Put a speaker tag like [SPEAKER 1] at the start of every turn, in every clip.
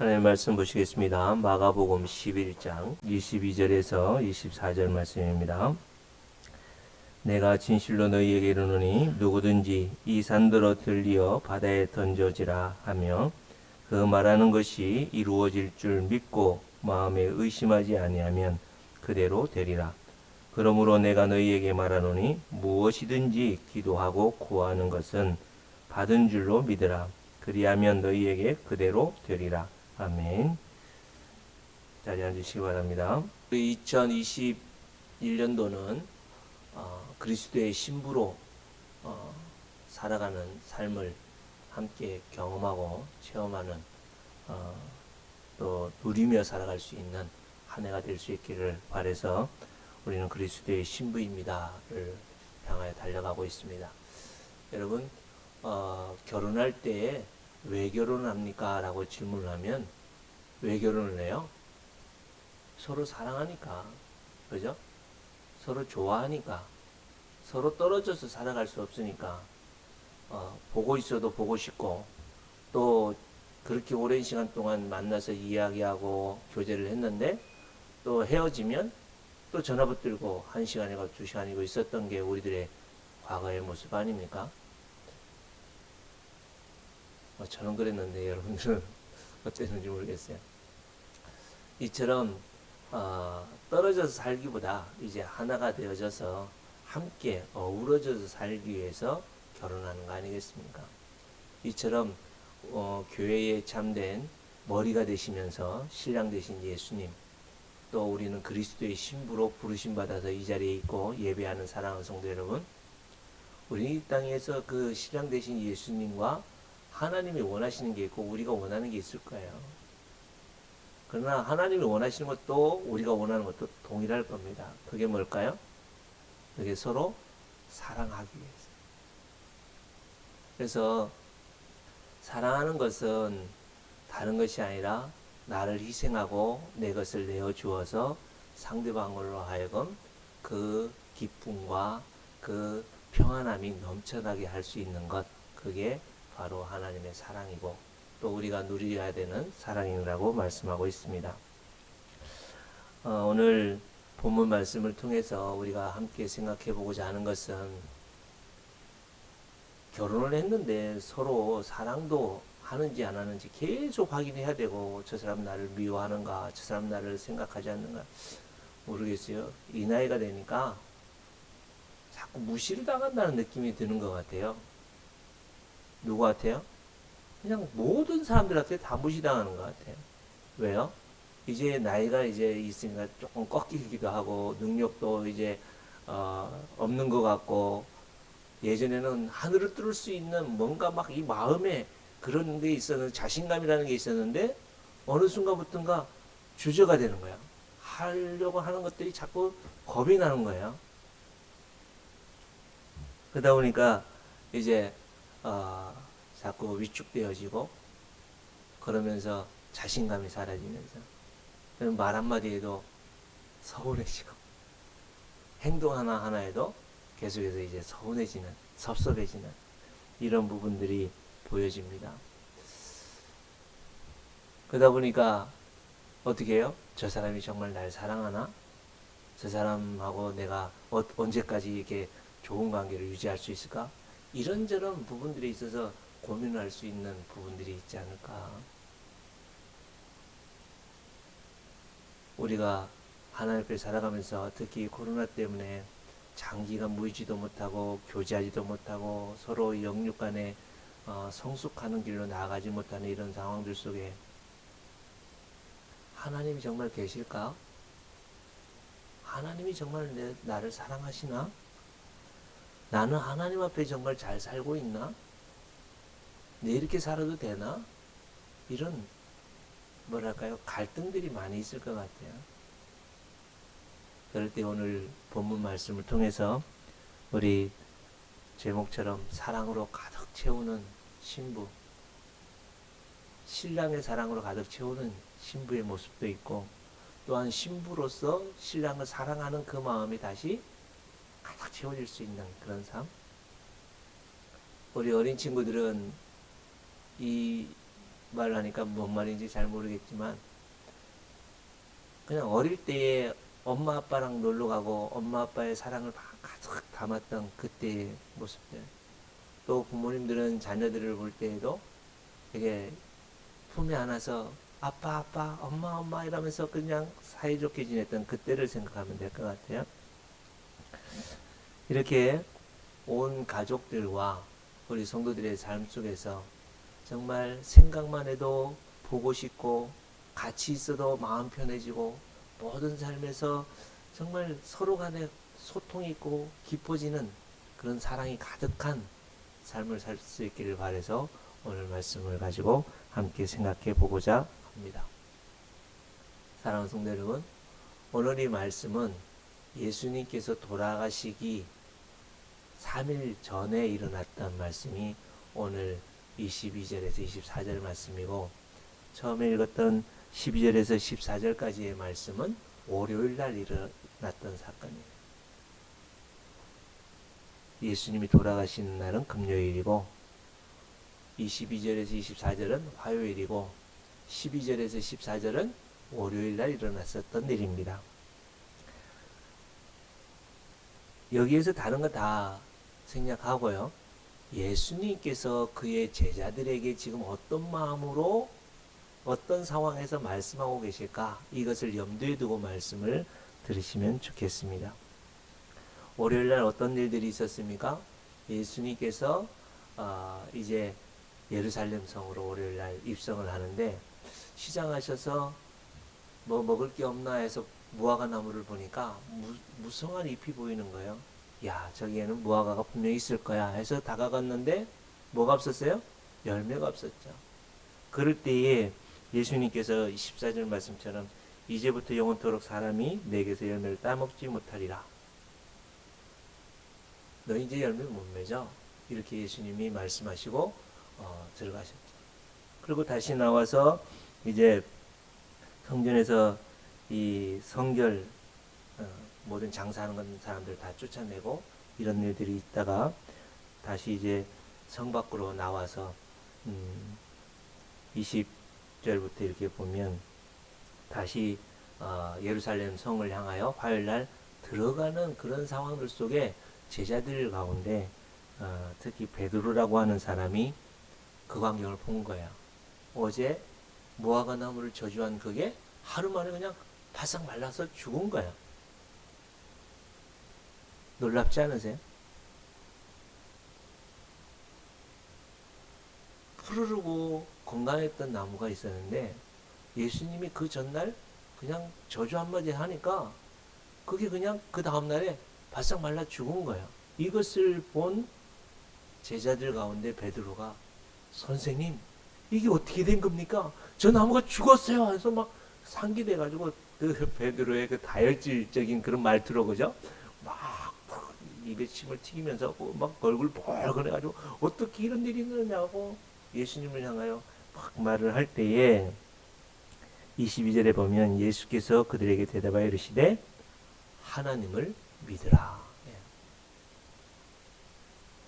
[SPEAKER 1] 하나님의 말씀 보시겠습니다. 마가복음 11장 22절에서 24절 말씀입니다. 내가 진실로 너희에게 이르노니 누구든지 이 산들어 들리어 바다에 던져지라 하며 그 말하는 것이 이루어질 줄 믿고 마음에 의심하지 아니하면 그대로 되리라. 그러므로 내가 너희에게 말하노니 무엇이든지 기도하고 구하는 것은 받은 줄로 믿으라. 그리하면 너희에게 그대로 되리라. 아멘. 자리에 앉으시기 바랍니다. 2021년도는 그리스도의 신부로 살아가는 삶을 함께 경험하고 체험하는 또 누리며 살아갈 수 있는 한 해가 될 수 있기를 바라서 우리는 그리스도의 신부입니다를 향하여 달려가고 있습니다. 여러분 결혼할 때 왜 결혼합니까? 라고 질문을 하면 왜 결혼을 해요? 서로 사랑하니까, 그죠? 서로 좋아하니까, 서로 떨어져서 살아갈 수 없으니까 보고 있어도 보고 싶고 또 그렇게 오랜 시간 동안 만나서 이야기하고 교제를 했는데 또 헤어지면 또 전화 붙들고 1시간이고 2시간이고 있었던 게 우리들의 과거의 모습 아닙니까? 저는 그랬는데 여러분들은 어땠는지 모르겠어요. 이처럼 떨어져서 살기보다 이제 하나가 되어져서 함께 어우러져서 살기 위해서 결혼하는 거 아니겠습니까? 이처럼 교회에 참된 머리가 되시면서 신랑 되신 예수님, 또 우리는 그리스도의 신부로 부르심 받아서 이 자리에 있고 예배하는 사랑하는 성도 여러분, 우리 이 땅에서 그 신랑 되신 예수님과 하나님이 원하시는 게 있고 우리가 원하는 게 있을 거예요. 그러나 하나님이 원하시는 것도 우리가 원하는 것도 동일할 겁니다. 그게 뭘까요? 그게 서로 사랑하기 위해서. 그래서 사랑하는 것은 다른 것이 아니라 나를 희생하고 내 것을 내어주어서 상대방으로 하여금 그 기쁨과 그 평안함이 넘쳐나게 할 수 있는 것, 그게 바로 하나님의 사랑이고 또 우리가 누려야 되는 사랑이라고 말씀하고 있습니다. 오늘 본문 말씀을 통해서 우리가 함께 생각해 보고자 하는 것은 결혼을 했는데 서로 사랑도 하는지 안 하는지 계속 확인해야 되고, 저 사람 나를 미워하는가, 저 사람 나를 생각하지 않는가 모르겠어요. 이 나이가 되니까 자꾸 무시를 당한다는 느낌이 드는 것 같아요. 누구 같아요? 그냥 모든 사람들한테 다 무시당하는 것 같아요. 왜요? 이제 나이가 이제 있으니까 조금 꺾이기도 하고 능력도 이제 없는 것 같고, 예전에는 하늘을 뚫을 수 있는 뭔가 막 이 마음에 그런 게 있었는데, 자신감이라는 게 있었는데 어느 순간부터인가 주저가 되는 거야. 하려고 하는 것들이 자꾸 겁이 나는 거예요. 그러다 보니까 이제 자꾸 위축되어지고, 그러면서 자신감이 사라지면서 말 한마디에도 서운해지고, 행동 하나하나에도 계속해서 이제 서운해지는, 섭섭해지는 이런 부분들이 보여집니다. 그러다 보니까 어떻게 해요? 저 사람이 정말 날 사랑하나? 저 사람하고 내가 언제까지 이렇게 좋은 관계를 유지할 수 있을까? 이런저런 부분들에 있어서 고민할 수 있는 부분들이 있지 않을까. 우리가 하나님 앞에 살아가면서 특히 코로나 때문에 장기간 모이지도 못하고 교제하지도 못하고 서로 영육 간에 성숙하는 길로 나아가지 못하는 이런 상황들 속에 하나님이 정말 계실까? 하나님이 정말 나를 사랑하시나? 나는 하나님 앞에 정말 잘 살고 있나? 내 이렇게 살아도 되나? 이런 뭐랄까요? 갈등들이 많이 있을 것 같아요. 그럴 때 오늘 본문 말씀을 통해서 우리 제목처럼 사랑으로 가득 채우는 신부, 신랑의 사랑으로 가득 채우는 신부의 모습도 있고, 또한 신부로서 신랑을 사랑하는 그 마음이 다시 가득 채워질 수 있는 그런 삶. 우리 어린 친구들은 이 말을 하니까 뭔 말인지 잘 모르겠지만, 그냥 어릴 때에 엄마 아빠랑 놀러 가고 엄마 아빠의 사랑을 가득 담았던 그때의 모습들. 또 부모님들은 자녀들을 볼 때에도 되게 품에 안아서 아빠 아빠 엄마 엄마 이러면서 그냥 사이좋게 지냈던 그때를 생각하면 될 것 같아요. 이렇게 온 가족들과 우리 성도들의 삶 속에서 정말 생각만 해도 보고 싶고 같이 있어도 마음 편해지고 모든 삶에서 정말 서로 간에 소통이 있고 깊어지는 그런 사랑이 가득한 삶을 살 수 있기를 바라서 오늘 말씀을 가지고 함께 생각해 보고자 합니다. 사랑하는 성도 여러분, 오늘 이 말씀은 예수님께서 돌아가시기 3일 전에 일어났던 말씀이 오늘 22절에서 24절 말씀이고, 처음에 읽었던 12절에서 14절까지의 말씀은 월요일 날 일어났던 사건이에요. 예수님이 돌아가신 날은 금요일이고 22절에서 24절은 화요일이고 12절에서 14절은 월요일 날 일어났었던 일입니다. 여기에서 다른 거 다 생략하고요. 예수님께서 그의 제자들에게 지금 어떤 마음으로 어떤 상황에서 말씀하고 계실까, 이것을 염두에 두고 말씀을 들으시면 좋겠습니다. 월요일날 어떤 일들이 있었습니까? 예수님께서 이제 예루살렘 성으로 월요일날 입성을 하는데, 시장하셔서 뭐 먹을 게 없나 해서 무화과 나무를 보니까 무성한 잎이 보이는 거예요. 야, 저기에는 무화과가 분명히 있을 거야 해서 다가갔는데 뭐가 없었어요? 열매가 없었죠. 그럴 때에 예수님께서 14절 말씀처럼 이제부터 영원토록 사람이 내게서 열매를 따먹지 못하리라. 너 이제 열매 못 맺어. 이렇게 예수님이 말씀하시고 들어가셨죠. 그리고 다시 나와서 이제 성전에서 이 성결 모든 장사하는 사람들 다 쫓아내고 이런 일들이 있다가 다시 이제 성 밖으로 나와서 20절부터 이렇게 보면 다시 예루살렘 성을 향하여 화요일날 들어가는 그런 상황들 속에 제자들 가운데 특히 베드로라고 하는 사람이 그 광경을 본 거야. 어제 무화과 나무를 저주한 그게 하루 만에 그냥 바싹 말라서 죽은 거야. 놀랍지 않으세요? 푸르르고 건강했던 나무가 있었는데 예수님이 그 전날 그냥 저주 한마디 하니까 그게 그냥 그 다음날에 바싹 말라 죽은 거야. 이것을 본 제자들 가운데 베드로가 선생님 이게 어떻게 된 겁니까? 저 나무가 죽었어요. 해서 막 상기돼가지고 그 베드로의 그 다혈질적인 그런 말투로 그죠? 막 입에 침을 튀기면서 막 얼굴 뻘건해가지고 어떻게 이런 일이 있느냐고 예수님을 향하여 막 말을 할 때에 22절에 보면 예수께서 그들에게 대답하여 이르시되 하나님을 믿으라.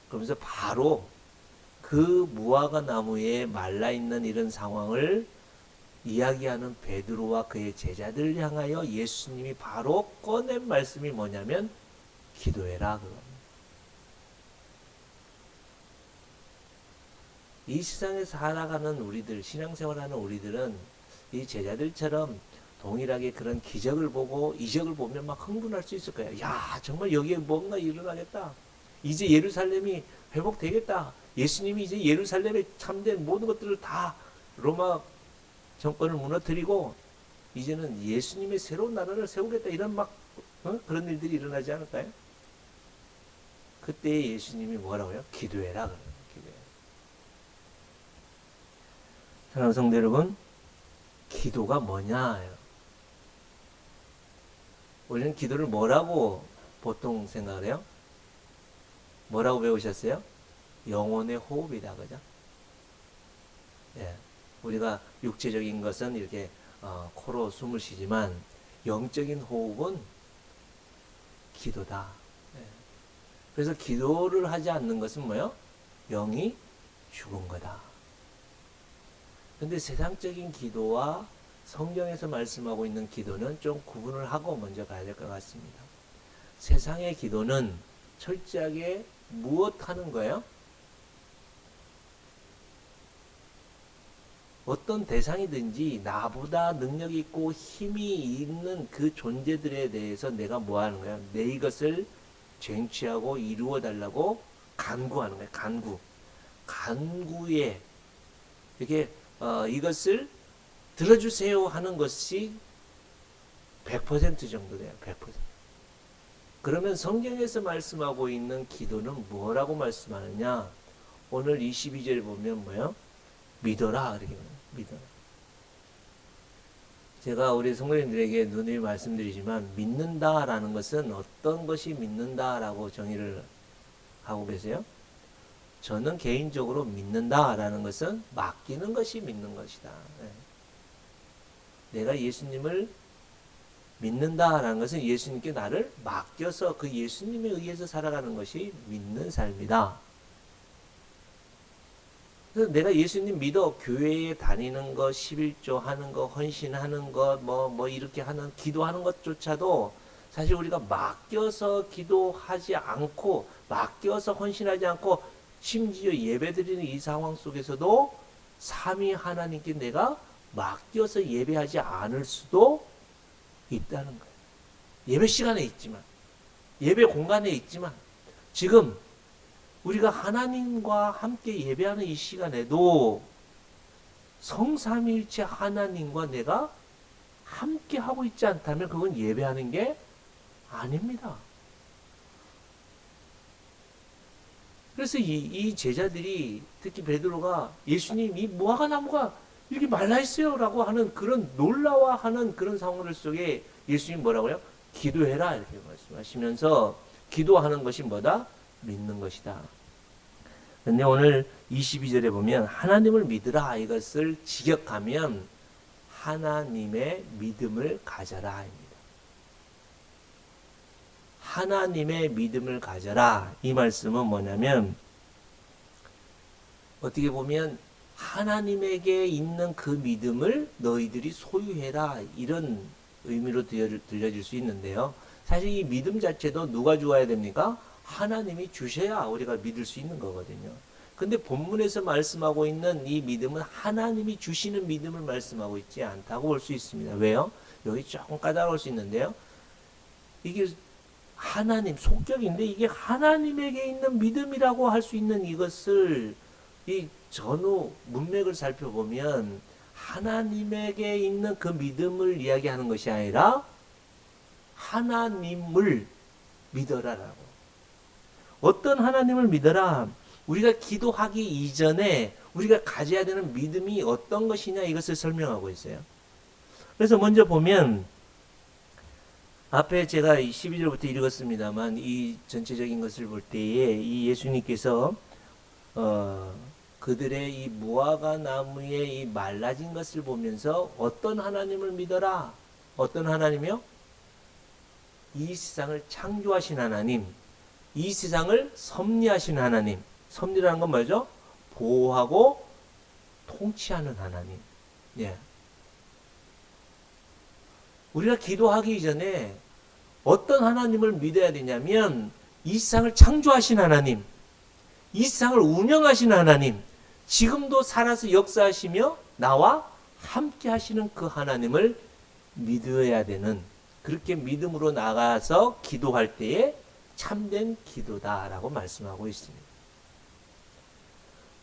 [SPEAKER 1] 그러면서 바로 그 무화과 나무에 말라있는 이런 상황을 이야기하는 베드로와 그의 제자들 향하여 예수님이 바로 꺼낸 말씀이 뭐냐면 기도해라 그겁니다. 이 세상에 살아가는 우리들, 신앙생활하는 우리들은 이 제자들처럼 동일하게 그런 기적을 보고 이적을 보면 막 흥분할 수 있을 거예요. 야, 정말 여기에 뭔가 일어나겠다. 이제 예루살렘이 회복되겠다. 예수님이 이제 예루살렘에 참된 모든 것들을 다 로마 정권을 무너뜨리고 이제는 예수님의 새로운 나라를 세우겠다. 이런 막 그런 일들이 일어나지 않을까요? 그때 예수님이 뭐라고요? 기도해라. 기도해. 사랑하는 성도 여러분, 기도가 뭐냐? 우리는 기도를 뭐라고 보통 생각을 해요? 뭐라고 배우셨어요? 영혼의 호흡이다, 그죠? 예, 우리가 육체적인 것은 이렇게 코로 숨을 쉬지만 영적인 호흡은 기도다. 예. 그래서 기도를 하지 않는 것은 뭐요? 영이 죽은 거다. 근데 세상적인 기도와 성경에서 말씀하고 있는 기도는 좀 구분을 하고 먼저 가야 될 것 같습니다. 세상의 기도는 철저하게 무엇 하는 거예요? 어떤 대상이든지 나보다 능력이 있고 힘이 있는 그 존재들에 대해서 내가 뭐 하는 거야? 내 이것을 쟁취하고 이루어 달라고 간구하는 거야. 간구에 이렇게 이것을 들어주세요 하는 것이 100% 정도 돼요. 100%. 그러면 성경에서 말씀하고 있는 기도는 뭐라고 말씀하느냐? 오늘 22절에 보면 뭐요? 믿어라. 이렇게 믿어라. 제가 우리 성도님들에게 누누이 말씀드리지만 믿는다라는 것은 어떤 것이 믿는다라고 정의를 하고 계세요? 저는 개인적으로 믿는다라는 것은 맡기는 것이 믿는 것이다. 내가 예수님을 믿는다라는 것은 예수님께 나를 맡겨서 그 예수님에 의해서 살아가는 것이 믿는 삶이다. 그래서 내가 예수님 믿어 교회에 다니는 것, 11조 하는 것, 헌신하는 것, 뭐 이렇게 하는 기도하는 것조차도 사실 우리가 맡겨서 기도하지 않고 맡겨서 헌신하지 않고 심지어 예배드리는 이 상황 속에서도 삼위 하나님께 내가 맡겨서 예배하지 않을 수도 있다는 거예요. 예배 시간에 있지만 예배 공간에 있지만 지금 우리가 하나님과 함께 예배하는 이 시간에도 성삼위일체 하나님과 내가 함께 하고 있지 않다면 그건 예배하는 게 아닙니다. 그래서 이 제자들이 특히 베드로가 예수님 이 무화과 나무가 이렇게 말라 있어요 라고 하는 그런 놀라워하는 그런 상황들 속에 예수님 뭐라고요? 기도해라 이렇게 말씀하시면서 기도하는 것이 뭐다? 믿는 것이다. 근데 오늘 22절에 보면 하나님을 믿으라 이것을 직역하면 하나님의 믿음을 가져라 입니다. 하나님의 믿음을 가져라 이 말씀은 뭐냐면 어떻게 보면 하나님에게 있는 그 믿음을 너희들이 소유해라 이런 의미로 들려질 수 있는데요. 사실 이 믿음 자체도 누가 주어야 됩니까? 하나님이 주셔야 우리가 믿을 수 있는 거거든요. 근데 본문에서 말씀하고 있는 이 믿음은 하나님이 주시는 믿음을 말씀하고 있지 않다고 볼 수 있습니다. 왜요? 여기 조금 까다로울 수 있는데요. 이게 하나님 속격인데 이게 하나님에게 있는 믿음이라고 할 수 있는 이것을 이 전후 문맥을 살펴보면 하나님에게 있는 그 믿음을 이야기하는 것이 아니라 하나님을 믿어라라고. 어떤 하나님을 믿어라? 우리가 기도하기 이전에 우리가 가져야 되는 믿음이 어떤 것이냐 이것을 설명하고 있어요. 그래서 먼저 보면 앞에 제가 12절부터 읽었습니다만 이 전체적인 것을 볼 때에 이 예수님께서 그들의 이 무화과 나무의 이 말라진 것을 보면서 어떤 하나님을 믿어라? 어떤 하나님이요? 이 세상을 창조하신 하나님, 이 세상을 섭리하신 하나님. 섭리라는 건 뭐죠? 보호하고 통치하는 하나님. 예. 우리가 기도하기 전에 어떤 하나님을 믿어야 되냐면 이 세상을 창조하신 하나님, 이 세상을 운영하신 하나님, 지금도 살아서 역사하시며 나와 함께 하시는 그 하나님을 믿어야 되는, 그렇게 믿음으로 나가서 기도할 때에 참된 기도다라고 말씀하고 있습니다.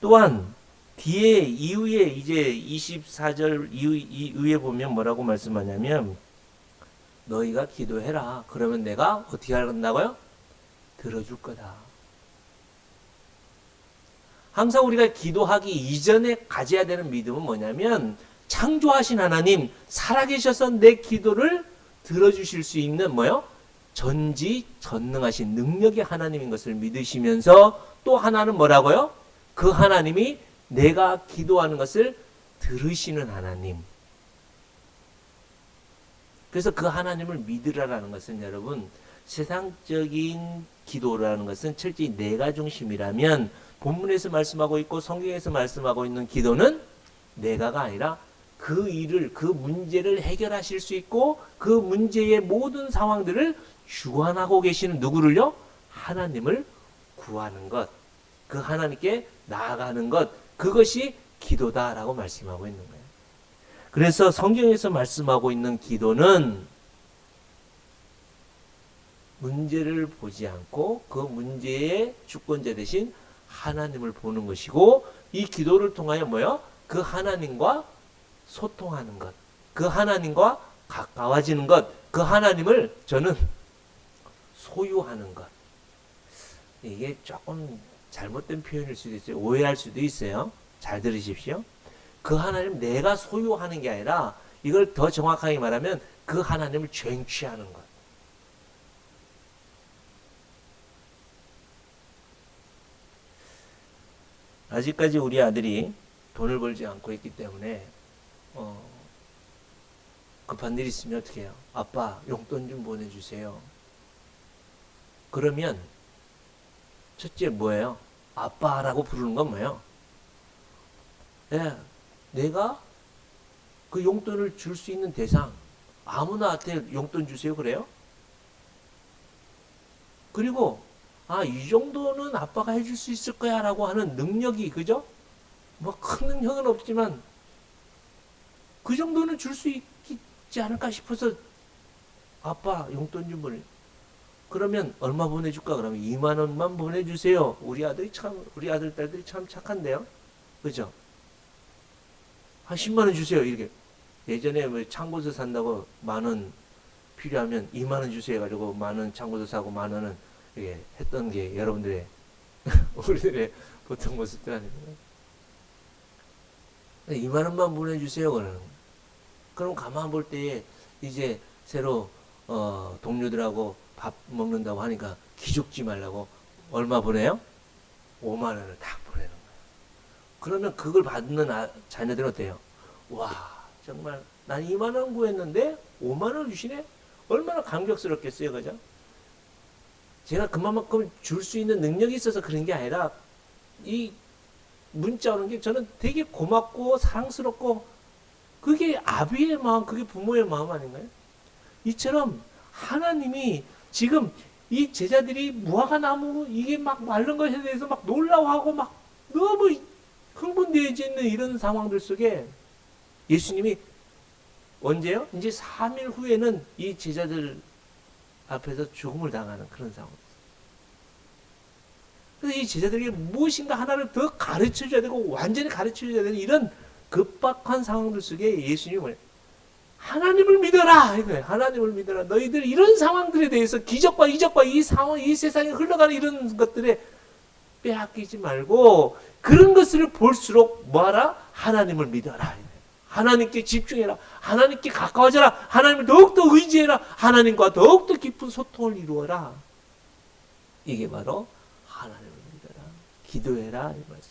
[SPEAKER 1] 또한 뒤에 이후에 이제 24절 이후에 보면 뭐라고 말씀하냐면 너희가 기도해라. 그러면 내가 어떻게 한다고요? 들어줄 거다. 항상 우리가 기도하기 이전에 가져야 되는 믿음은 뭐냐면 창조하신 하나님 살아계셔서 내 기도를 들어주실 수 있는 뭐요? 전지전능하신 능력의 하나님인 것을 믿으시면서 또 하나는 뭐라고요? 그 하나님이 내가 기도하는 것을 들으시는 하나님. 그래서 그 하나님을 믿으라라는 것은 여러분 세상적인 기도라는 것은 철저히 내가 중심이라면 본문에서 말씀하고 있고 성경에서 말씀하고 있는 기도는 내가가 아니라 그 일을, 그 문제를 해결하실 수 있고 그 문제의 모든 상황들을 주관하고 계시는 누구를요? 하나님을 구하는 것, 그 하나님께 나아가는 것, 그것이 기도다라고 말씀하고 있는 거예요. 그래서 성경에서 말씀하고 있는 기도는 문제를 보지 않고 그 문제의 주권자 대신 하나님을 보는 것이고, 이 기도를 통하여 뭐요? 그 하나님과 소통하는 것, 그 하나님과 가까워지는 것, 그 하나님을 저는 소유하는 것. 이게 조금 잘못된 표현일 수도 있어요. 오해할 수도 있어요. 잘 들으십시오. 그 하나님 내가 소유하는 게 아니라, 이걸 더 정확하게 말하면 그 하나님을 쟁취하는 것. 아직까지 우리 아들이 돈을 벌지 않고 있기 때문에 급한 일 있으면 어떻게 해요? 아빠 용돈 좀 보내주세요. 그러면 첫째 뭐예요? 아빠라고 부르는 건 뭐예요? 네, 내가 그 용돈을 줄 수 있는 대상, 아무나한테 용돈 주세요 그래요? 그리고 이 정도는 아빠가 해줄 수 있을 거야 라고 하는 능력이, 그죠? 뭐 큰 능력은 없지만 그 정도는 줄 수 있지 않을까 싶어서 아빠 용돈 좀 보내. 그러면 얼마 보내줄까? 그러면 2만 원만 보내주세요. 우리 아들 딸들이 참 착한데요, 그죠? 한 10만 원 주세요. 이렇게. 예전에 뭐 창고서 산다고 10,000원 필요하면 2만 원 주세요 가지고 10,000원 창고서 사고 10,000원은 이렇게 했던 게 여러분들의 우리들의 보통 모습들 아닙니까? 2만 원만 보내주세요 그러는. 그럼 가만 볼 때에 이제 새로 동료들하고 밥 먹는다고 하니까 기죽지 말라고 얼마 보내요? 5만 원을 딱 보내는 거예요. 그러면 그걸 받는 자녀들은 어때요? 와, 정말 난 2만 원 구했는데 5만 원 주시네? 얼마나 감격스럽겠어요, 그죠? 제가 그만큼 줄 수 있는 능력이 있어서 그런 게 아니라, 이 문자 오는 게 저는 되게 고맙고 사랑스럽고, 그게 아비의 마음, 그게 부모의 마음 아닌가요? 이처럼 하나님이 지금 이 제자들이 무화과나무 이게 막 마른 것에 대해서 막 놀라워하고 막 너무 흥분되어 있는 이런 상황들 속에 예수님이 언제요? 이제 3일 후에는 이 제자들 앞에서 죽음을 당하는 그런 상황. 그래서 이 제자들에게 무엇인가 하나를 더 가르쳐 줘야 되고 완전히 가르쳐 줘야 되는 이런 급박한 상황들 속에 예수님은 하나님을 믿어라 이거예요. 하나님을 믿어라. 너희들 이런 상황들에 대해서 기적과 이적과 이 상황, 이 세상에 흘러가는 이런 것들에 빼앗기지 말고 그런 것을 볼수록 뭐하라? 하나님을 믿어라. 하나님께 집중해라. 하나님께 가까워져라. 하나님을 더욱더 의지해라. 하나님과 더욱더 깊은 소통을 이루어라. 이게 바로 하나님을 믿어라. 기도해라. 이 말씀.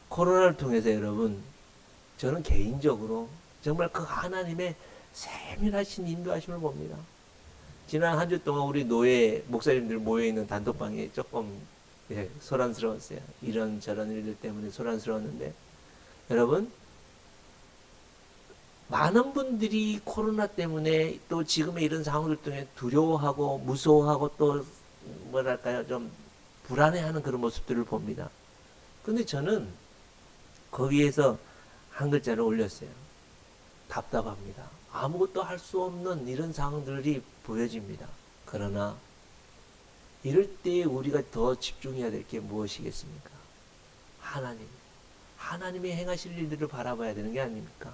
[SPEAKER 1] 코로나를 통해서 여러분, 저는 개인적으로 정말 그 하나님의 세밀하신 인도하심을 봅니다. 지난 한 주 동안 우리 노예 목사님들 모여있는 단톡방에 조금 소란스러웠어요. 이런저런 일들 때문에 소란스러웠는데, 여러분, 많은 분들이 코로나 때문에 또 지금의 이런 상황들 때문에 두려워하고 무서워하고 또 뭐랄까요, 좀 불안해하는 그런 모습들을 봅니다. 근데 저는 거기에서 한 글자를 올렸어요. 답답합니다. 아무것도 할 수 없는 이런 상황들이 보여집니다. 그러나 이럴 때 우리가 더 집중해야 될 게 무엇이겠습니까? 하나님. 하나님이 행하실 일들을 바라봐야 되는 게 아닙니까?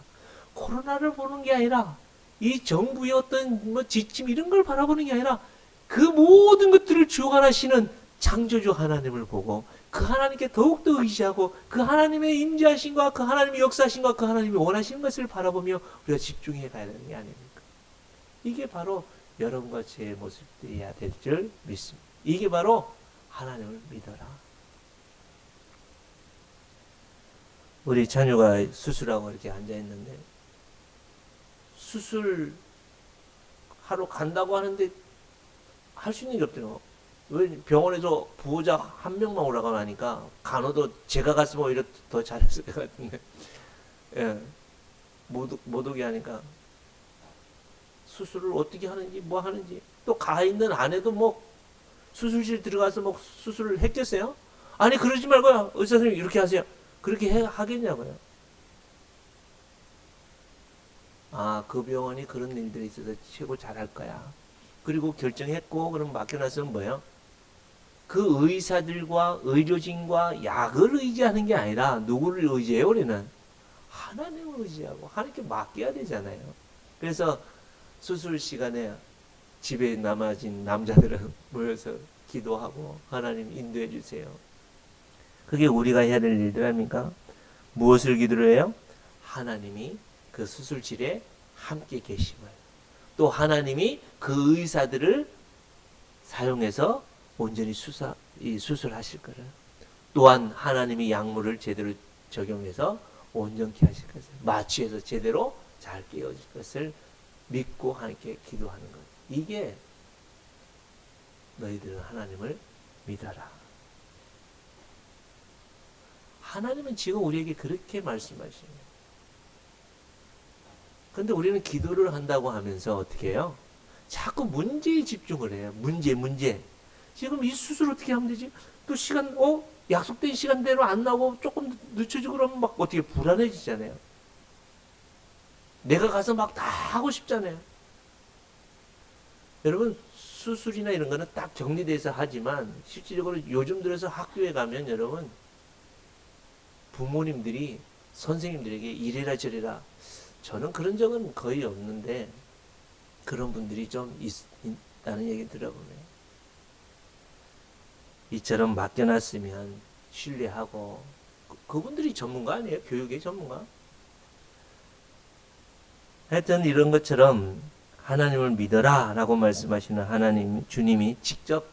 [SPEAKER 1] 코로나를 보는 게 아니라 이 정부의 어떤 뭐 지침 이런 걸 바라보는 게 아니라 그 모든 것들을 주관하시는 창조주 하나님을 보고 그 하나님께 더욱더 의지하고 그 하나님의 임재하심과 그 하나님의 역사하심과 그 하나님이 원하시는 것을 바라보며 우리가 집중해 가야 되는 게 아닙니까? 이게 바로 여러분과 제 모습이어야 될 줄 믿습니다. 이게 바로 하나님을 믿어라. 우리 자녀가 수술하고 이렇게 앉아있는데 수술하러 간다고 하는데 할 수 있는 게 없더라고. 왜 병원에서 부호자 한 명만 올라가면 하니까 간호도 제가 갔으면 오히려 더 잘했을 것 같은데 예, 못 오게 하니까 수술을 어떻게 하는지 뭐 하는지 또 가 있는 안에도 뭐 수술실 들어가서 뭐 수술을 했겠어요? 아니 그러지 말고요. 의사 선생님 이렇게 하세요. 그렇게 하겠냐고요. 아, 그 병원이 그런 일들이 있어서 최고 잘할 거야. 그리고 결정했고 그럼 맡겨놨으면 뭐예요? 그 의사들과 의료진과 약을 의지하는 게 아니라 누구를 의지해요? 우리는 하나님을 의지하고 하나님께 맡겨야 되잖아요. 그래서 수술 시간에 집에 남아진 남자들은 모여서 기도하고 하나님 인도해 주세요. 그게 우리가 해야 될 일들 아닙니까? 무엇을 기도를 해요? 하나님이 그 수술실에 함께 계심을, 또 하나님이 그 의사들을 사용해서 온전히 수술하실 것을, 또한 하나님이 약물을 제대로 적용해서 온전케 하실 것을, 마취해서 제대로 잘 깨어질 것을 믿고 하나님께 기도하는 것. 이게 너희들은 하나님을 믿어라. 하나님은 지금 우리에게 그렇게 말씀하시네요. 그런데 우리는 기도를 한다고 하면서 어떻게 해요? 자꾸 문제에 집중을 해요. 문제. 지금 이 수술 어떻게 하면 되지? 또 시간, 약속된 시간대로 안 나오고 조금 늦춰지고 그러면 막 어떻게 불안해지잖아요. 내가 가서 막 다 하고 싶잖아요. 여러분, 수술이나 이런 거는 딱 정리돼서 하지만 실질적으로 요즘 들어서 학교에 가면 여러분, 부모님들이 선생님들에게 이래라 저래라, 저는 그런 적은 거의 없는데 그런 분들이 좀 있다는 얘기 들어보네요. 이처럼 맡겨놨으면 신뢰하고, 그분들이 전문가 아니에요? 교육의 전문가? 하여튼 이런 것처럼 하나님을 믿어라 라고 말씀하시는 하나님, 주님이 직접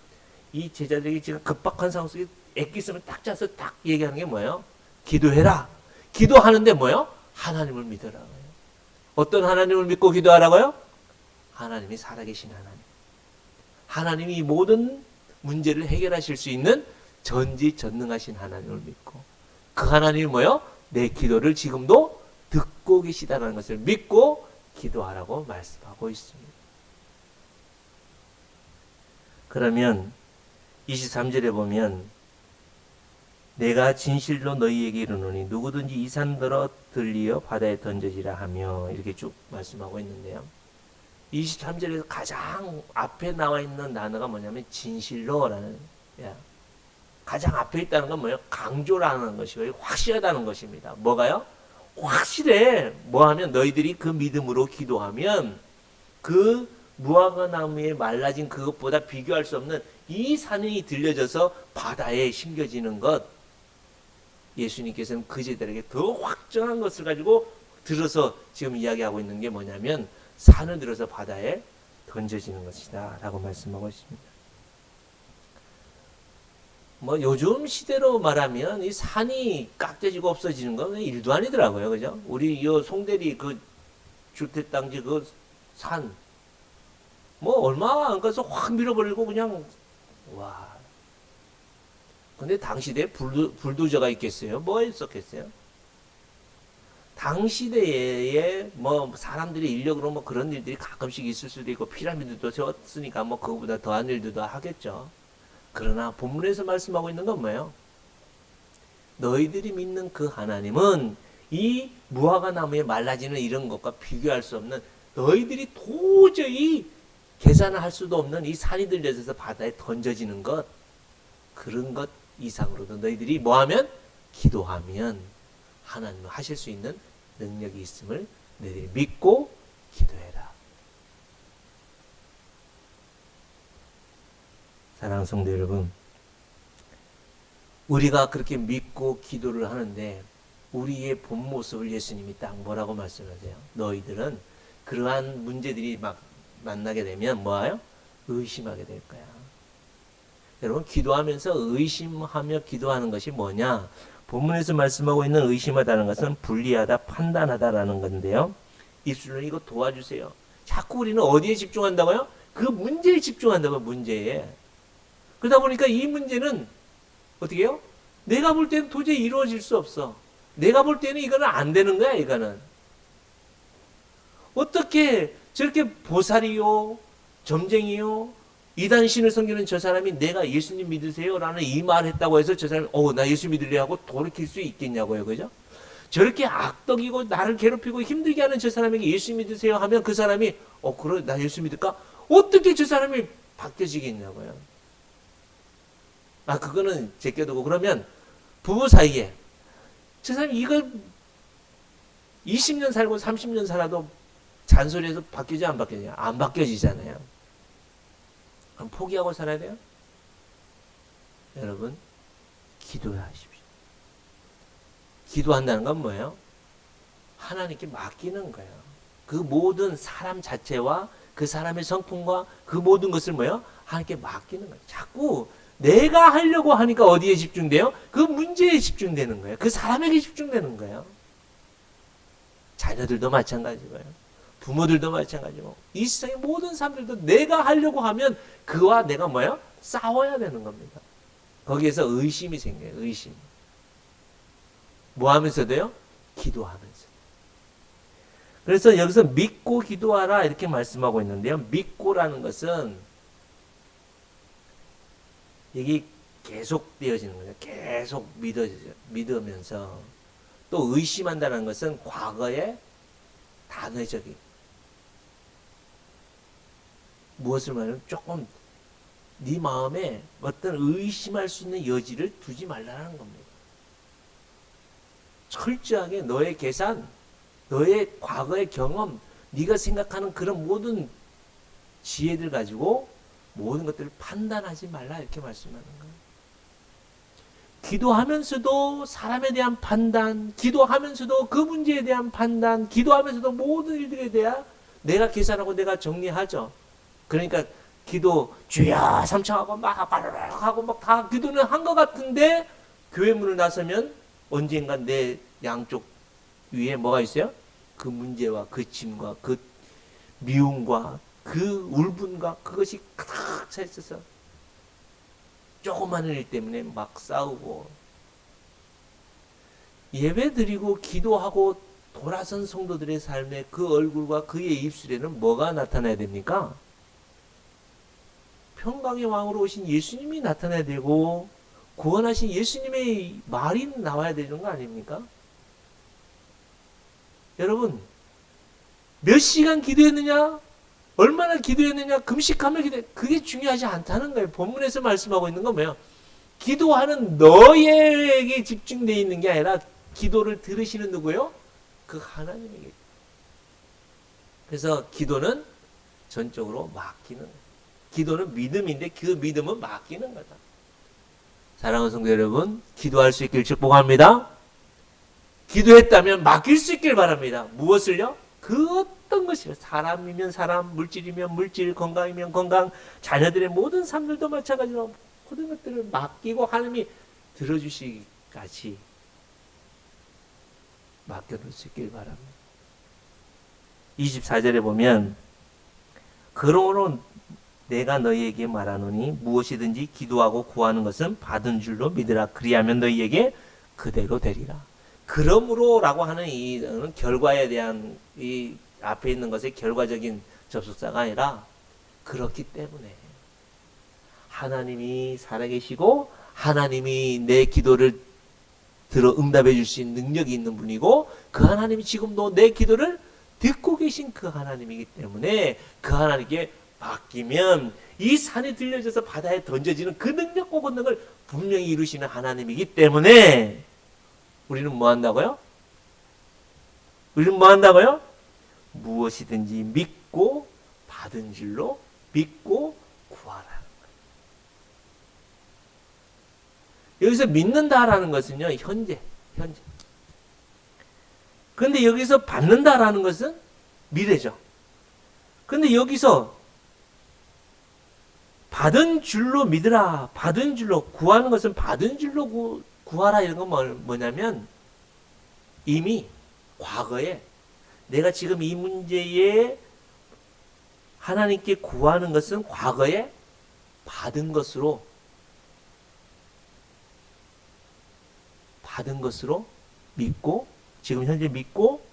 [SPEAKER 1] 이 제자들에게 지금 급박한 상황 속에 엑기스를 딱 짜서 딱 얘기하는 게 뭐예요? 기도해라. 기도하는데 뭐예요? 하나님을 믿어라. 어떤 하나님을 믿고 기도하라고요? 하나님이 살아계신 하나님. 하나님이 모든 문제를 해결하실 수 있는 전지전능하신 하나님을 믿고, 그 하나님이 뭐예요? 내 기도를 지금도 듣고 계시다는 것을 믿고 기도하라고 말씀하고 있습니다. 그러면 23절에 보면 내가 진실로 너희에게 이르노니 누구든지 이 산더러 들리어 바다에 던져지라 하며, 이렇게 쭉 말씀하고 있는데요. 23절에서 가장 앞에 나와 있는 단어가 뭐냐면 진실로라는, 가장 앞에 있다는 건 뭐예요? 강조라는 것이고요. 확실하다는 것입니다. 뭐가요? 확실해. 뭐하면 너희들이 그 믿음으로 기도하면 그 무화과 나무에 말라진 그것보다 비교할 수 없는 이 산이 들려져서 바다에 심겨지는 것, 예수님께서는 그 제자들에게 더 확정한 것을 가지고 들어서 지금 이야기하고 있는 게 뭐냐면 산을 들어서 바다에 던져지는 것이다 라고 말씀하고 있습니다. 뭐 요즘 시대로 말하면 이 산이 깎여지고 없어지는 건 일도 아니더라고요. 그죠? 우리 요 송대리 그 주택단지 그 산, 뭐 얼마 안 가서 확 밀어버리고 그냥, 와. 근데 당시대에 불도저가 있겠어요? 뭐가 있었겠어요? 당시대에 뭐 사람들이 인력으로 뭐 그런 일들이 가끔씩 있을 수도 있고, 피라미드도 세웠으니까 뭐 그거보다 더한 일들도 하겠죠. 그러나 본문에서 말씀하고 있는 건 뭐예요? 너희들이 믿는 그 하나님은 이 무화과 나무에 말라지는 이런 것과 비교할 수 없는, 너희들이 도저히 계산을 할 수도 없는 이 산이 들려져서 바다에 던져지는 것, 그런 것 이상으로도 너희들이 뭐하면? 기도하면 하나님 하실 수 있는 능력이 있음을 너희들이 믿고 기도해라. 사랑하는 성도 여러분, 우리가 그렇게 믿고 기도를 하는데 우리의 본 모습을 예수님이 딱 뭐라고 말씀하세요? 너희들은 그러한 문제들이 막 만나게 되면 뭐예요? 의심하게 될 거야. 여러분, 기도하면서 의심하며 기도하는 것이 뭐냐? 본문에서 말씀하고 있는 의심하다는 것은 분리하다, 판단하다라는 건데요. 입술은 이거 도와주세요. 자꾸 우리는 어디에 집중한다고요? 그 문제에 집중한다고요. 문제에. 그러다 보니까 이 문제는 어떻게 해요? 내가 볼 때는 도저히 이루어질 수 없어. 내가 볼 때는 이거는 안 되는 거야, 이거는. 어떻게 저렇게 보살이요, 점쟁이요, 이단신을 섬기는 저 사람이 내가 예수님 믿으세요? 라는 이 말을 했다고 해서 저 사람이 나 예수 믿으려 하고 돌이킬 수 있겠냐고요. 그죠? 저렇게 악덕이고 나를 괴롭히고 힘들게 하는 저 사람에게 예수 믿으세요 하면 그 사람이 그래 나 예수 믿을까? 어떻게 저 사람이 바뀌어지겠냐고요. 그거는 제껴두고 그러면 부부 사이에 저 사람이 이거 20년 살고 30년 살아도 잔소리해서 바뀌지 안 바뀌냐? 안 바뀌어지잖아요. 그럼 포기하고 살아야 돼요? 여러분 기도하십시오. 기도한다는 건 뭐예요? 하나님께 맡기는 거예요. 그 모든 사람 자체와 그 사람의 성품과 그 모든 것을 뭐예요? 하나님께 맡기는 거예요. 자꾸 내가 하려고 하니까 어디에 집중돼요? 그 문제에 집중되는 거예요. 그 사람에게 집중되는 거예요. 자녀들도 마찬가지고요. 부모들도 마찬가지고 이 세상의 모든 사람들도 내가 하려고 하면 그와 내가 뭐예요? 싸워야 되는 겁니다. 거기에서 의심이 생겨요. 의심. 뭐 하면서도요? 기도하면서. 그래서 여기서 믿고 기도하라 이렇게 말씀하고 있는데요. 믿고라는 것은 이게 계속 되어지는 거죠. 계속 믿으면서 또 의심한다는 것은 과거의 단회적인 무엇을 말하면 조금 네 마음에 어떤 의심할 수 있는 여지를 두지 말라는 겁니다. 철저하게 너의 계산, 너의 과거의 경험, 네가 생각하는 그런 모든 지혜들 가지고 모든 것들을 판단하지 말라 이렇게 말씀하는 거예요. 기도하면서도 사람에 대한 판단, 기도하면서도 그 문제에 대한 판단, 기도하면서도 모든 일들에 대한 내가 계산하고 내가 정리하죠. 그러니까 기도 주여 삼창하고 막 바르륵 하고 막 다 기도는 한 것 같은데 교회 문을 나서면 언젠가 내 양쪽 위에 뭐가 있어요? 그 문제와 그 짐과 그 미움과 그 울분과 그것이 가득 차 있어서 조그만 일 때문에 막 싸우고 예배 드리고 기도하고 돌아선 성도들의 삶에 그 얼굴과 그의 입술에는 뭐가 나타나야 됩니까? 평강의 왕으로 오신 예수님이 나타나야 되고 구원하신 예수님의 말이 나와야 되는 거 아닙니까? 여러분 몇 시간 기도했느냐? 얼마나 기도했느냐? 금식하며 기도했느냐? 그게 중요하지 않다는 거예요. 본문에서 말씀하고 있는 건 뭐예요? 기도하는 너에게 집중되어 있는 게 아니라 기도를 들으시는 누구요? 그 하나님에게. 그래서 기도는 전적으로 맡기는 거예요. 기도는 믿음인데 그 믿음은 맡기는 거다. 사랑하는 성도 여러분, 기도할 수 있길 축복합니다. 기도했다면 맡길 수 있길 바랍니다. 무엇을요? 그 어떤 것이요. 사람이면 사람, 물질이면 물질, 건강이면 건강, 자녀들의 모든 삶들도 마찬가지로 모든 것들을 맡기고 하나님이 들어주시기까지 맡겨놓을 수 있길 바랍니다. 24절에 보면 그러므로 내가 너희에게 말하노니 무엇이든지 기도하고 구하는 것은 받은 줄로 믿으라. 그리하면 너희에게 그대로 되리라. 그러므로라고 하는 이 결과에 대한 이 앞에 있는 것의 결과적인 접속사가 아니라 그렇기 때문에 하나님이 살아계시고 하나님이 내 기도를 들어 응답해 줄 수 있는 능력이 있는 분이고 그 하나님이 지금도 내 기도를 듣고 계신 그 하나님이기 때문에 그 하나님께 맡기면 이 산이 들려져서 바다에 던져지는 그 능력과 권능을 분명히 이루시는 하나님이기 때문에 우리는 뭐 한다고요? 우리는 뭐 한다고요? 무엇이든지 믿고 받은 줄로 믿고 구하라는 거예요. 여기서 믿는다라는 것은요, 현재. 그런데 여기서 받는다라는 것은 미래죠. 그런데 여기서 받은 줄로 믿으라, 받은 줄로 구하는 것은 받은 줄로 구하라 이런 건 뭐냐면 이미 과거에 내가 지금 이 문제에 하나님께 구하는 것은 과거에 받은 것으로 받은 것으로 믿고, 지금 현재 믿고,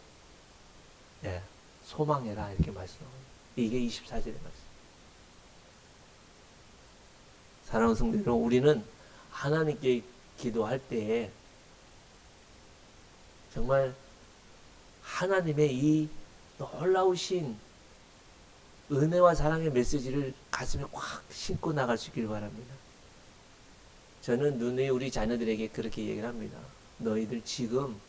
[SPEAKER 1] 예, 소망해라. 이렇게 말씀합니다. 이게 24절의 말씀. 사랑하는 성도 여러분, 우리는 하나님께 기도할 때에 정말 하나님의 이 놀라우신 은혜와 사랑의 메시지를 가슴에 꽉 신고 나갈 수 있기를 바랍니다. 저는 누누이 우리 자녀들에게 그렇게 얘기를 합니다. 너희들 지금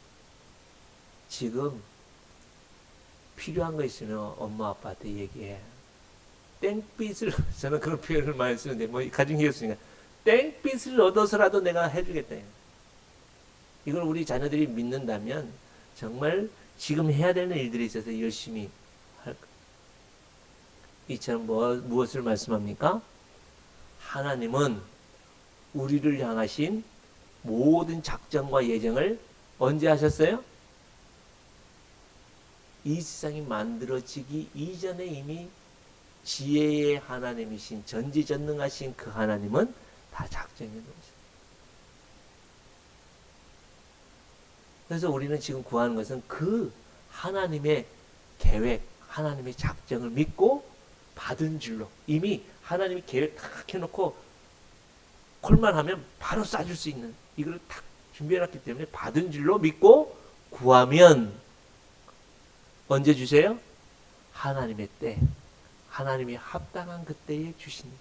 [SPEAKER 1] 필요한 거 있으면 엄마 아빠한테 얘기해. 땡빛을 저는 그런 표현을 많이 쓰는데 뭐 가정교육이니까 땡빛을 얻어서라도 내가 해주겠다. 이걸 우리 자녀들이 믿는다면 정말 지금 해야 되는 일들이 있어서 열심히 할 거. 이처럼 무엇을 말씀합니까? 하나님은 우리를 향하신 모든 작정과 예정을 언제 하셨어요? 이 세상이 만들어지기 이전에 이미 지혜의 하나님이신 전지전능하신 그 하나님은 다 작정해 놓으셨어요. 그래서 우리는 지금 구하는 것은 그 하나님의 계획, 하나님의 작정을 믿고 받은 줄로 이미 하나님이 계획 탁 해놓고 콜만 하면 바로 쏴줄 수 있는 이걸 탁 준비해놨기 때문에 받은 줄로 믿고 구하면 언제 주세요? 하나님의 때, 하나님이 합당한 그때에 주시니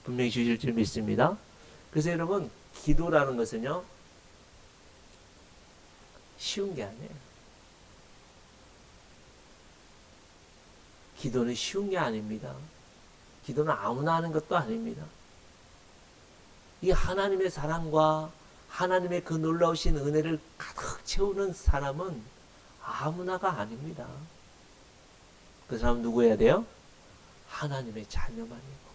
[SPEAKER 1] 분명히 주실 줄 믿습니다. 그래서 여러분 기도라는 것은요 쉬운 게 아니에요. 기도는 쉬운 게 아닙니다. 기도는 아무나 하는 것도 아닙니다. 이 하나님의 사랑과 하나님의 그 놀라우신 은혜를 가득 채우는 사람은 아무나가 아닙니다. 그 사람은 누구여야 돼요? 하나님의 자녀만이고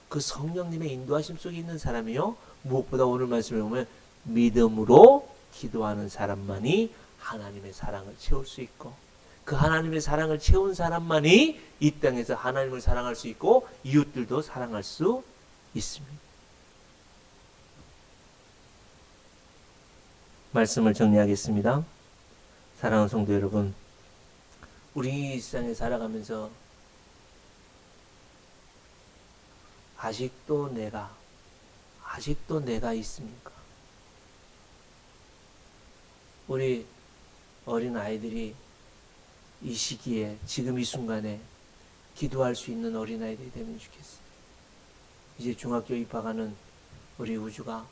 [SPEAKER 1] 그 성령님의 인도하심 속에 있는 사람이요 무엇보다 오늘 말씀에 보면 믿음으로 기도하는 사람만이 하나님의 사랑을 채울 수 있고 그 하나님의 사랑을 채운 사람만이 이 땅에서 하나님을 사랑할 수 있고 이웃들도 사랑할 수 있습니다. 말씀을 정리하겠습니다. 사랑하는 성도 여러분, 우리 이 세상에 살아가면서 아직도 내가 있습니까? 우리 어린 아이들이 이 시기에 지금 이 순간에 기도할 수 있는 어린 아이들이 되면 좋겠어요. 이제 중학교 입학하는 우리 우주가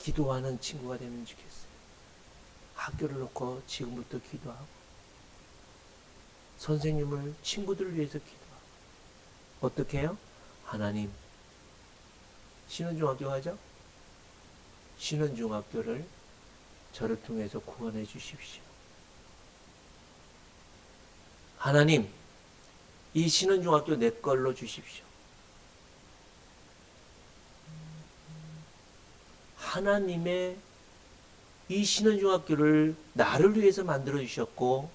[SPEAKER 1] 기도하는 친구가 되면 좋겠어요. 학교를 놓고 지금부터 기도하고 선생님을 친구들을 위해서 기도하고 어떻게 해요? 하나님 신원중학교 가죠? 신원중학교를 저를 통해서 구원해 주십시오. 하나님 이 신원중학교 내 걸로 주십시오. 하나님의 이 신원중학교를 나를 위해서 만들어 주셨고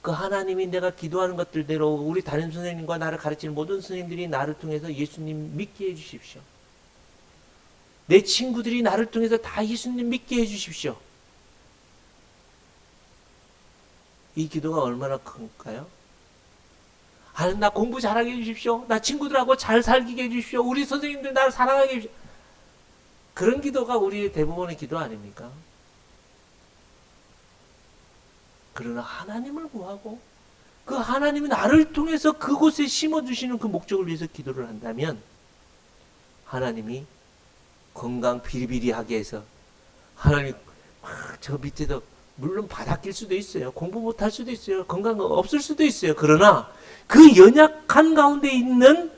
[SPEAKER 1] 그 하나님이 내가 기도하는 것들대로 우리 담임선생님과 나를 가르치는 모든 선생님들이 나를 통해서 예수님 믿게 해주십시오. 내 친구들이 나를 통해서 다 예수님 믿게 해주십시오. 이 기도가 얼마나 큰가요? 하나님 나 공부 잘하게 해주십시오. 나 친구들하고 잘 살게 해주십시오. 우리 선생님들 나를 사랑하게 해주십시오. 그런 기도가 우리의 대부분의 기도 아닙니까? 그러나 하나님을 구하고 그 하나님이 나를 통해서 그곳에 심어주시는 그 목적을 위해서 기도를 한다면 하나님이 건강 비리비리하게 해서 하나님 저 밑에도 물론 바닥일 수도 있어요. 공부 못할 수도 있어요. 건강 없을 수도 있어요. 그러나 그 연약한 가운데 있는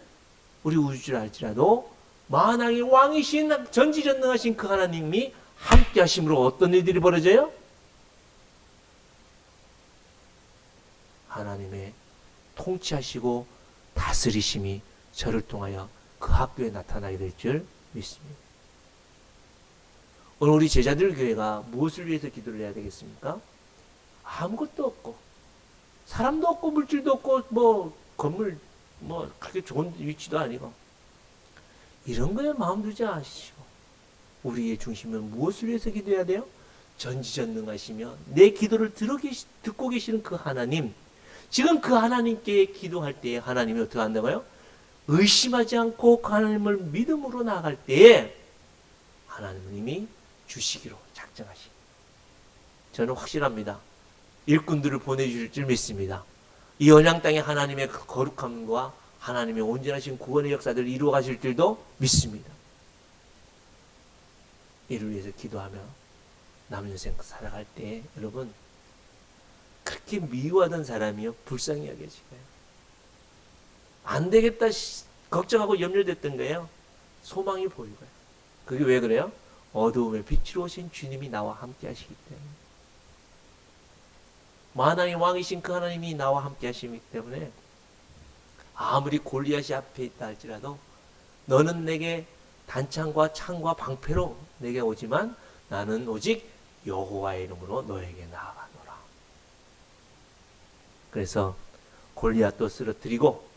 [SPEAKER 1] 우리 우주를 알지라도 만왕의 왕이신 전지전능하신 그 하나님이 함께 하심으로 어떤 일들이 벌어져요? 하나님의 통치하시고 다스리심이 저를 통하여 그 학교에 나타나게 될 줄 믿습니다. 오늘 우리 제자들 교회가 무엇을 위해서 기도를 해야 되겠습니까? 아무것도 없고 사람도 없고 물질도 없고 뭐 건물 뭐 그렇게 좋은 위치도 아니고 이런 거에 마음 두지 않으시고 우리의 중심은 무엇을 위해서 기도해야 돼요? 전지전능하시며 내 기도를 듣고 계시는 그 하나님, 지금 그 하나님께 기도할 때에 하나님이 어떻게 한다고요? 의심하지 않고 그 하나님을 믿음으로 나아갈 때에 하나님이 주시기로 작정하시. 저는 확실합니다. 일꾼들을 보내주실 줄 믿습니다. 이 언양 땅에 하나님의 그 거룩함과 하나님의 온전하신 구원의 역사들을 이루어 가실 줄도 믿습니다. 이를 위해서 기도하며 남은 인생 살아갈 때 여러분 그렇게 미워하던 사람이요 불쌍히 여겨질 거예요. 안 되겠다 걱정하고 염려됐던 거예요. 소망이 보일 거예요. 그게 왜 그래요? 어두움에 빛으로 오신 주님이 나와 함께 하시기 때문에, 만왕의 왕이신 그 하나님이 나와 함께 하시기 때문에 아무리 골리앗이 앞에 있다 할지라도 너는 내게 단창과 창과 방패로 내게 오지만 나는 오직 여호와의 이름으로 너에게 나아가노라. 그래서 골리앗도 쓰러뜨리고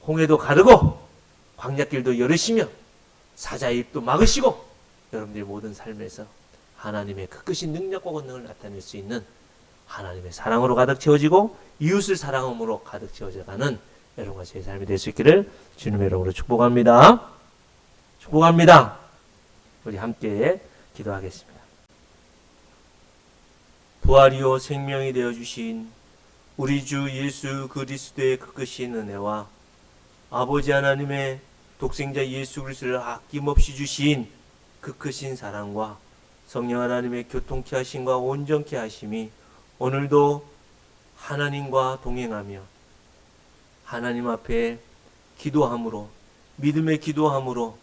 [SPEAKER 1] 홍해도 가르고 광야길도 열으시며 사자의 입도 막으시고 여러분들의 모든 삶에서 하나님의 그 크신 능력과 권능을 나타낼 수 있는 하나님의 사랑으로 가득 채워지고 이웃을 사랑함으로 가득 채워져가는 여러분과 제 삶이 될 수 있기를 주님의 이름으로 축복합니다. 축복합니다. 우리 함께 기도하겠습니다. 부활이요 생명이 되어주신 우리 주 예수 그리스도의 그 크신 은혜와 아버지 하나님의 독생자 예수 그리스도를 아낌없이 주신 그 크신 사랑과 성령 하나님의 교통케 하심과 온전케 하심이 오늘도 하나님과 동행하며 하나님 앞에 기도함으로 믿음의 기도함으로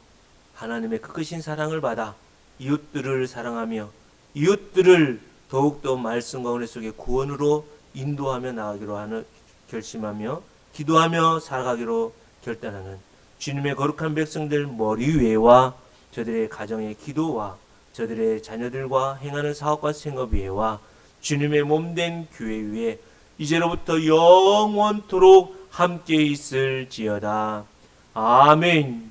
[SPEAKER 1] 하나님의 그 크신 사랑을 받아 이웃들을 사랑하며 이웃들을 더욱더 말씀과 은혜 속에 구원으로 인도하며 나아가기로 하는 결심하며 기도하며 살아가기로 결단하는 주님의 거룩한 백성들 머리 위에와 저들의 가정의 기도와 저들의 자녀들과 행하는 사업과 생업 위에와 주님의 몸된 교회 위에 이제로부터 영원토록 함께 있을지어다. 아멘.